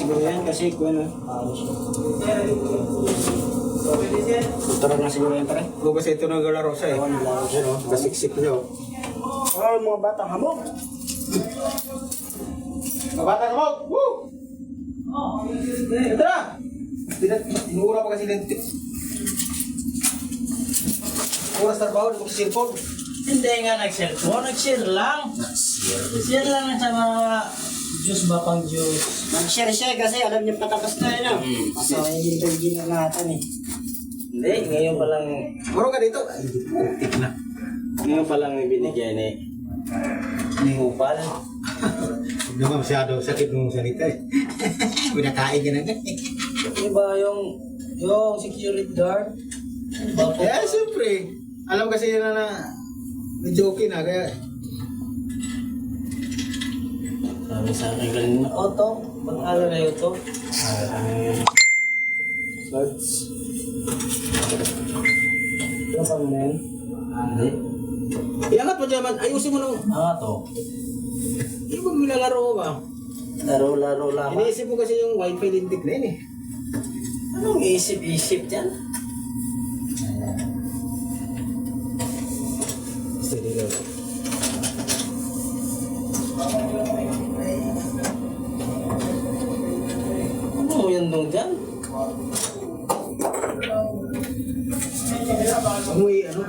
siguro yan kasi kung ano. Tara na siguro yan pare. Kung kasi ito naglaro siya eh. Kasiksik niya. Oh, mga batang hamog. Mga batang hamog! Woo! Ito na! Inuura pa kasi lente. Oras trabaho, di ko sa cellphone. Hindi nga nag-cellphone, nag-share lang. Share lang sa mga juice ba pang juice. Mag-share siya kasi alam niya patapos na yun. Kasi yung engineer natin eh. Hindi, ngayon pa lang, Maro ka dito. Ay, putik na. ngayon pa lang binigyan ni Hupal. Huwag naman masyado sakit nung salita eh. Pinakain ka na nga eh. Diba yung security guard? Bapo. Eh, siyempre. Alam kasi yun na medyo okay na, kaya Sabi sa akin kanina, Otto, pag-alo na yun to. Swords. Ano pa mo na yun? Hindi. iangat mo dyan man. Ayusin mo nung To. yung pag nilalaro ko ba? Laro-laro lang. Iniisip mo kasi yung wifi lintik na yun eh. Anong isip-isip dyan? Steady daw. Ano mo yan dong dyan? Amoy ano?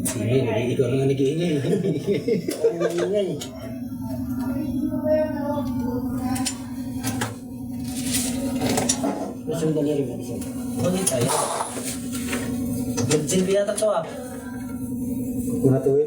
Sige, ikaw na nga nag-iingay. Ano ingay? Gusto mo daliri mo? Bakit tayo? Virgin pinata to ah. Kung natuwin.